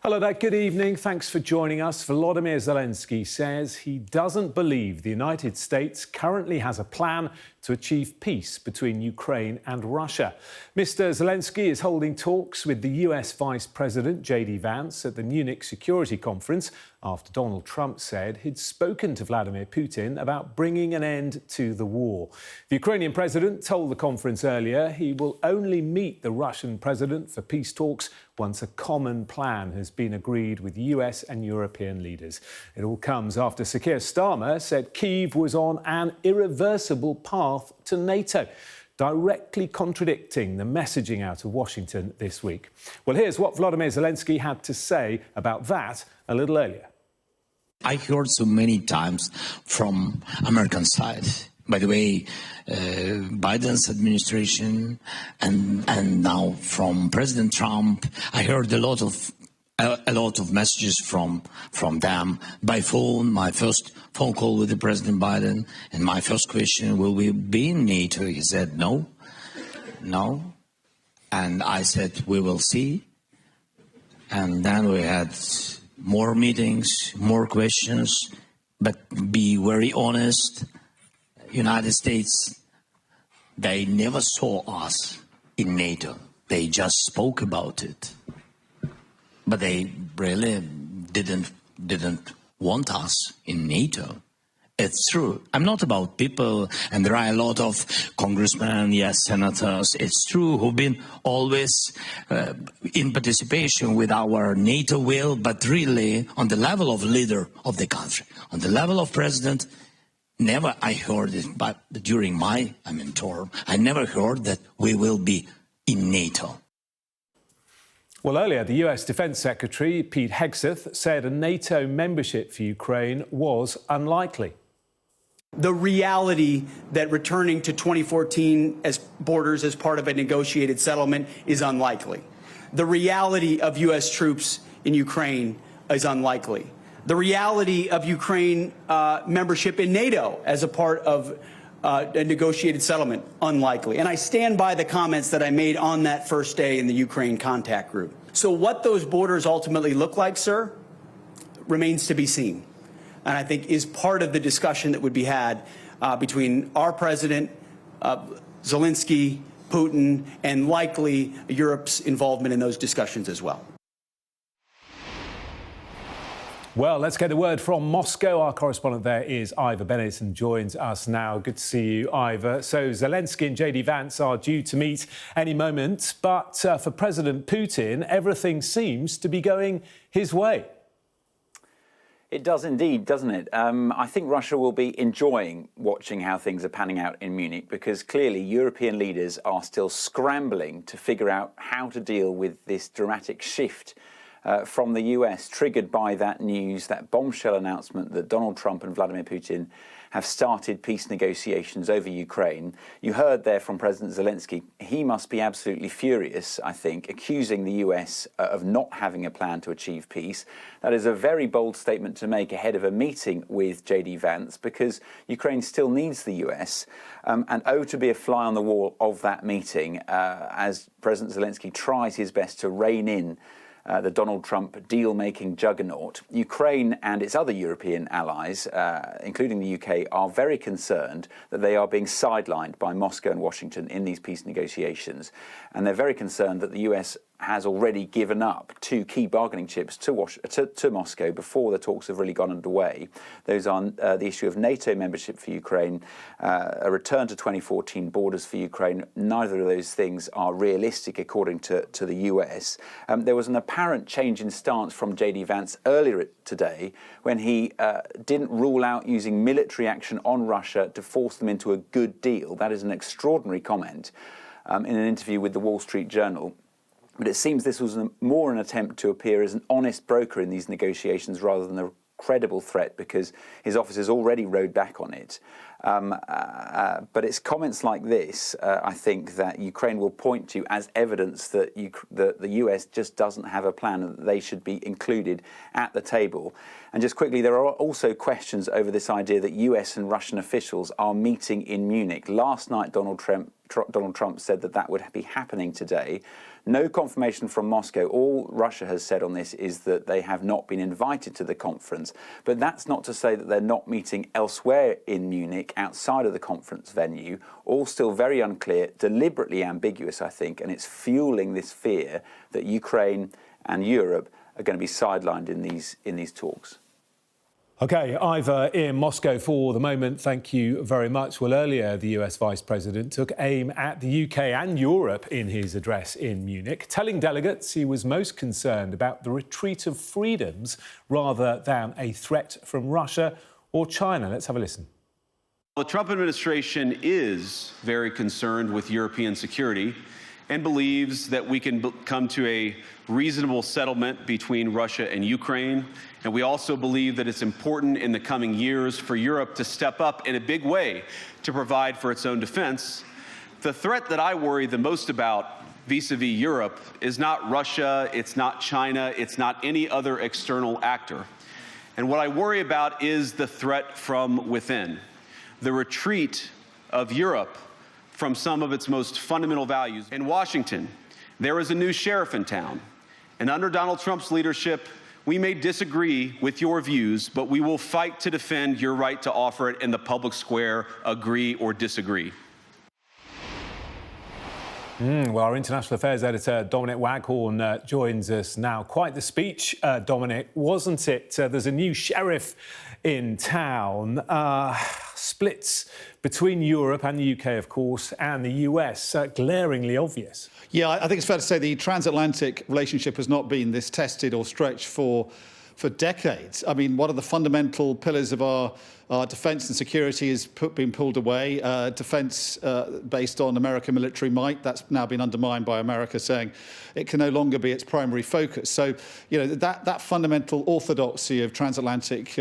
Hello there, good evening. Thanks for joining us. Volodymyr Zelenskyy says he doesn't believe the United States currently has a plan to achieve peace between Ukraine and Russia. Mr. Zelenskyy is holding talks with the US Vice President JD Vance at the Munich Security Conference after Donald Trump said he'd spoken to Vladimir Putin about bringing an end to the war. The Ukrainian president told the conference earlier he will only meet the Russian president for peace talks once a common plan has been agreed with US and European leaders. It all comes after Sir Keir Starmer said Kyiv was on an irreversible path to NATO, directly contradicting the messaging out of Washington this week. Well, here's what Volodymyr Zelenskyy had to say about that a little earlier. I heard so many times from American side, by the way, Biden's administration and now from President Trump, I heard a lot of messages from them by phone. My first phone call with the President Biden, and my first question, will we be in NATO? He said no. And I said, we will see. And then we had more meetings, more questions, but be very honest, United States, they never saw us in NATO. They just spoke about it. But they really didn't want us in NATO. It's true. I'm not about people, and there are a lot of congressmen, yes, senators, it's true, who've been always in participation with our NATO will, but really on the level of leader of the country, on the level of president, never I heard it, but during my term, I never heard that we will be in NATO. Well, earlier, the US Defence Secretary, Pete Hegseth, said a NATO membership for Ukraine was unlikely. The reality that returning to 2014 as borders as part of a negotiated settlement is unlikely. The reality of US troops in Ukraine is unlikely. The reality of Ukraine membership in NATO as a part of a negotiated settlement, unlikely. And I stand by the comments that I made on that first day in the Ukraine contact group. So what those borders ultimately look like, sir, remains to be seen. And I think is part of the discussion that would be had between our president, Zelenskyy, Putin, and likely Europe's involvement in those discussions as well. Well, let's get a word from Moscow. Our correspondent there is Ivor Bennett and joins us now. Good to see you, Ivor. So Zelenskyy and JD Vance are due to meet any moment, but for President Putin, everything seems to be going his way. It does indeed, doesn't it? I think Russia will be enjoying watching how things are panning out in Munich, because clearly European leaders are still scrambling to figure out how to deal with this dramatic shift from the US, triggered by that news, that bombshell announcement that Donald Trump and Vladimir Putin have started peace negotiations over Ukraine. You heard there from President Zelenskyy. He must be absolutely furious, I think, accusing the US of not having a plan to achieve peace. That is a very bold statement to make ahead of a meeting with JD Vance, because Ukraine still needs the US. And to be a fly on the wall of that meeting as President Zelenskyy tries his best to rein in the Donald Trump deal-making juggernaut. Ukraine and its other European allies, including the UK, are very concerned that they are being sidelined by Moscow and Washington in these peace negotiations. And they're very concerned that the US has already given up two key bargaining chips to Moscow before the talks have really gone underway. Those are the issue of NATO membership for Ukraine, a return to 2014 borders for Ukraine. Neither of those things are realistic, according to the US. There was an apparent change in stance from JD Vance earlier today when he didn't rule out using military action on Russia to force them into a good deal. That is an extraordinary comment in an interview with the Wall Street Journal. But it seems this was more an attempt to appear as an honest broker in these negotiations rather than a credible threat, because his officers already rode back on it. But it's comments like this, I think, that Ukraine will point to as evidence that the US just doesn't have a plan and that they should be included at the table. And just quickly, there are also questions over this idea that US and Russian officials are meeting in Munich. Last night, Donald Trump said that would be happening today. No confirmation from Moscow. All Russia has said on this is that they have not been invited to the conference. But that's not to say that they're not meeting elsewhere in Munich, outside of the conference venue. All still very unclear, deliberately ambiguous, I think, and it's fueling this fear that Ukraine and Europe are going to be sidelined in these talks. OK, Ivor in Moscow for the moment. Thank you very much. Well, earlier, the US Vice President took aim at the UK and Europe in his address in Munich, telling delegates he was most concerned about the retreat of freedoms rather than a threat from Russia or China. Let's have a listen. The Trump administration is very concerned with European security and believes that we can come to a reasonable settlement between Russia and Ukraine. And we also believe that it's important in the coming years for Europe to step up in a big way to provide for its own defense. The threat that I worry the most about vis-a-vis Europe is not Russia, it's not China, it's not any other external actor. And what I worry about is the threat from within, the retreat of Europe from some of its most fundamental values. In Washington, there is a new sheriff in town. And under Donald Trump's leadership, we may disagree with your views, but we will fight to defend your right to offer it in the public square, agree or disagree. Well, our international affairs editor, Dominic Waghorn, joins us now. Quite the speech, Dominic, wasn't it? There's a new sheriff in town. Splits between Europe and the UK, of course, and the US, glaringly obvious. Yeah, I think it's fair to say the transatlantic relationship has not been this tested or stretched for decades. I mean, one of the fundamental pillars of our defence and security has been pulled away. Defence based on American military might, that's now been undermined by America saying it can no longer be its primary focus. So, you know, that fundamental orthodoxy of transatlantic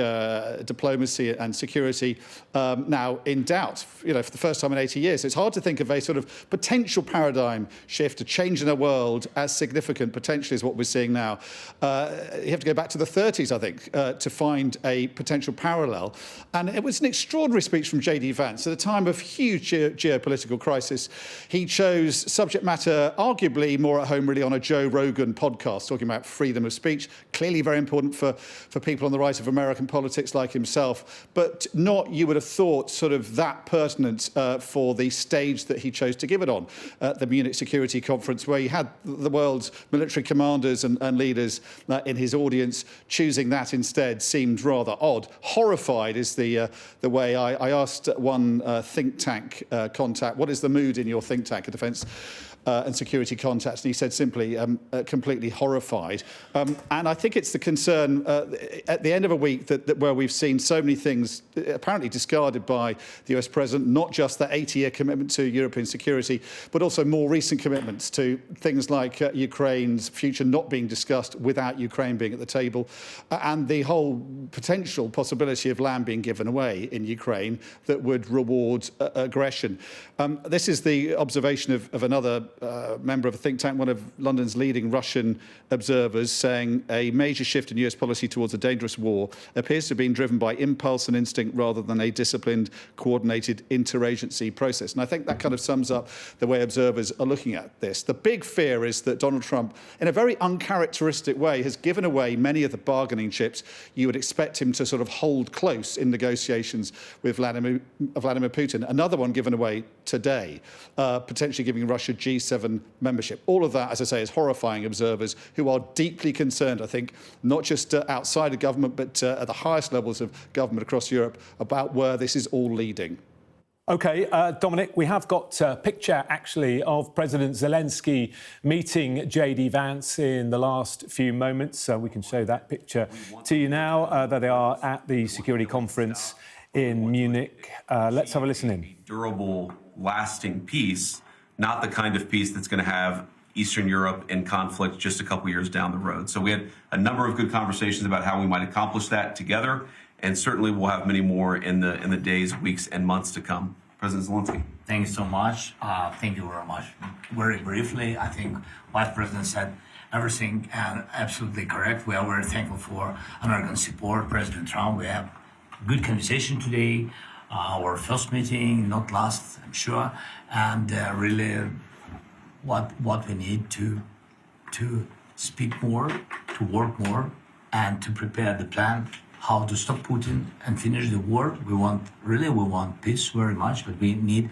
diplomacy and security now in doubt, you know, for the first time in 80 years. So it's hard to think of a sort of potential paradigm shift, a change in the world as significant potentially as what we're seeing now. You have to go back to the 30s, I think, to find a potential parallel. And it was an extraordinary speech from JD Vance. At a time of huge geopolitical crisis, he chose subject matter arguably more at home really on a Joe Rogan podcast, talking about freedom of speech, clearly very important for people on the right of American politics like himself, but not, you would have thought, sort of that pertinent for the stage that he chose to give it on, the Munich Security Conference, where he had the world's military commanders and leaders in his audience. Choosing that instead seemed rather odd. Horrified is the way I asked one think tank contact, what is the mood in your think tank, a defence and security contact, and he said simply completely horrified. And I think it's the concern at the end of a week that where we've seen so many things apparently discarded by the US president, not just that 80-year commitment to European security, but also more recent commitments to things like Ukraine's future not being discussed without Ukraine being at the table, and the whole potential possibility of land being given away in Ukraine that would reward aggression. This is the observation of another member of a think tank, one of London's leading Russian observers, saying a major shift in US policy towards a dangerous war appears to have been driven by impulse and instinct rather than a disciplined, coordinated interagency process. And I think that kind of sums up the way observers are looking at this. The big fear is that Donald Trump, in a very uncharacteristic way, has given away many of the bargaining chips you would expect him to sort of hold close in negotiations with Vladimir Putin. Another one given away today, potentially giving Russia G7 membership. All of that, as I say, is horrifying observers who are deeply concerned, I think, not just outside of government, but at the highest levels of government across Europe about where this is all leading. OK, Dominic, we have got a picture, actually, of President Zelenskyy meeting JD Vance in the last few moments. So we can show that picture to you now. There they are at the security conference in Munich. Let's have a listen in. Durable, lasting peace, not the kind of peace that's going to have Eastern Europe in conflict just a couple years down the road. So we had a number of good conversations about how we might accomplish that together, and certainly we'll have many more in the days, weeks, and months to come. President Zelenskyy. Thank you so much. Thank you very much. Very briefly, I think Vice President said everything and absolutely correct. We are very thankful for American support. President Trump, we have good conversation today. Our first meeting, not last, I'm sure, and really what we need to speak more, to work more, and to prepare the plan how to stop Putin and finish the war. We want peace very much, but we need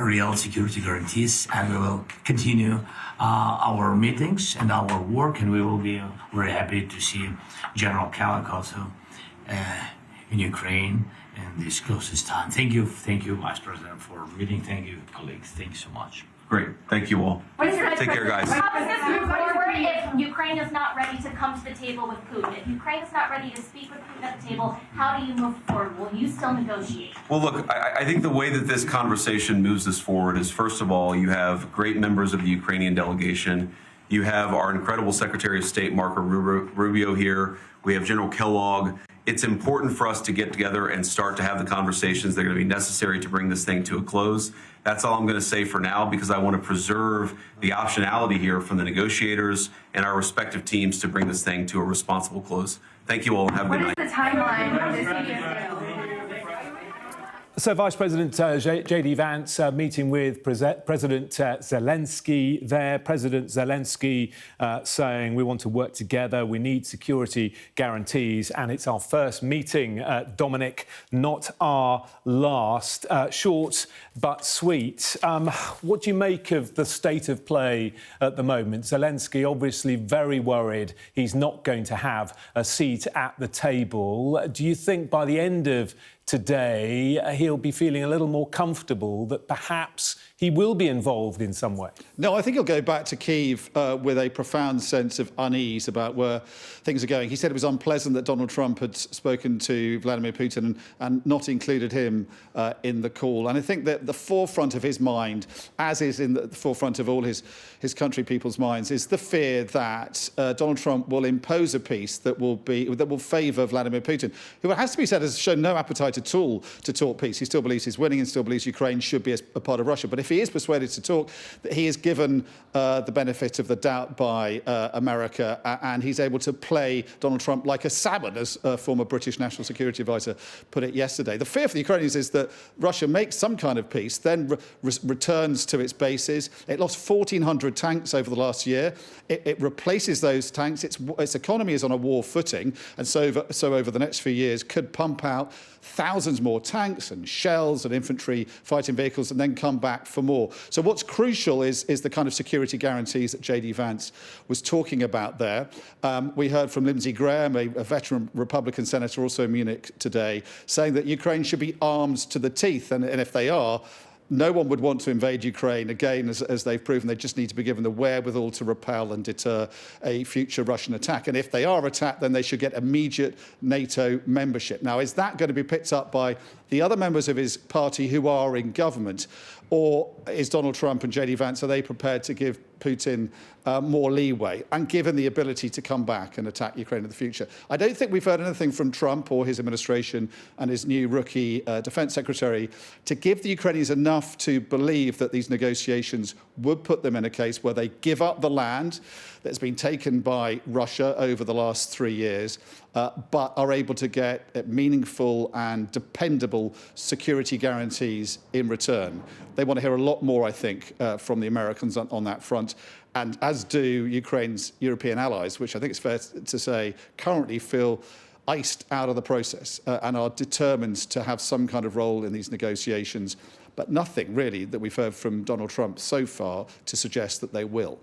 real security guarantees, and we will continue our meetings and our work, and we will be very happy to see General Kalak also in Ukraine in this closest time. Thank you, Vice President, for meeting. Thank you, colleagues. Thank you so much. Great. Thank you all. Take care, guys. How does this move forward if Ukraine is not ready to come to the table with Putin? If Ukraine is not ready to speak with Putin at the table, how do you move forward? Will you still negotiate? Well, look, I think the way that this conversation moves us forward is, first of all, you have great members of the Ukrainian delegation. You have our incredible Secretary of State, Marco Rubio, here. We have General Kellogg. It's important for us to get together and start to have the conversations that are going to be necessary to bring this thing to a close. That's all I'm going to say for now, because I want to preserve the optionality here from the negotiators and our respective teams to bring this thing to a responsible close. Thank you all and have a good night. What is the timeline of this meeting? So Vice President JD Vance meeting with President Zelenskyy there. President Zelenskyy saying we want to work together, we need security guarantees, and it's our first meeting, Dominic, not our last. Short but sweet. What do you make of the state of play at the moment? Zelenskyy obviously very worried he's not going to have a seat at the table. Do you think by the end of today he'll be feeling a little more comfortable that perhaps he will be involved in some way? No, I think he'll go back to Kyiv with a profound sense of unease about where things are going. He said it was unpleasant that Donald Trump had spoken to Vladimir Putin and not included him in the call. And I think that the forefront of his mind, as is in the forefront of all his country people's minds, is the fear that Donald Trump will impose a peace that will favour Vladimir Putin, who, it has to be said, has shown no appetite at all to talk peace. He still believes he's winning and still believes Ukraine should be a part of Russia. But if he is persuaded to talk, he is given the benefit of the doubt by America, and he's able to play Donald Trump like a salmon, as a former British National Security Advisor put it yesterday. The fear for the Ukrainians is that Russia makes some kind of peace, then returns to its bases. It lost 1,400 tanks over the last year. It replaces those tanks. Its economy is on a war footing, and so over the next few years could pump out thousands more tanks and shells and infantry fighting vehicles and then come back for more. So what's crucial is the kind of security guarantees that JD Vance was talking about there. We heard from Lindsey Graham, a veteran Republican senator also in Munich today, saying that Ukraine should be armed to the teeth. And if they are, no one would want to invade Ukraine again, as they've proven. They just need to be given the wherewithal to repel and deter a future Russian attack. And if they are attacked, then they should get immediate NATO membership. Now, is that going to be picked up by the other members of his party who are in government? Or is Donald Trump and JD Vance, are they prepared to give Putin more leeway and given the ability to come back and attack Ukraine in the future? I don't think we've heard anything from Trump or his administration and his new rookie defense secretary to give the Ukrainians enough to believe that these negotiations would put them in a case where they give up the land that's been taken by Russia over the last 3 years, but are able to get meaningful and dependable security guarantees in return. They want to hear a lot more, I think, from the Americans on that front, and as do Ukraine's European allies, which I think it's fair to say currently feel iced out of the process and are determined to have some kind of role in these negotiations, but nothing really that we've heard from Donald Trump so far to suggest that they will.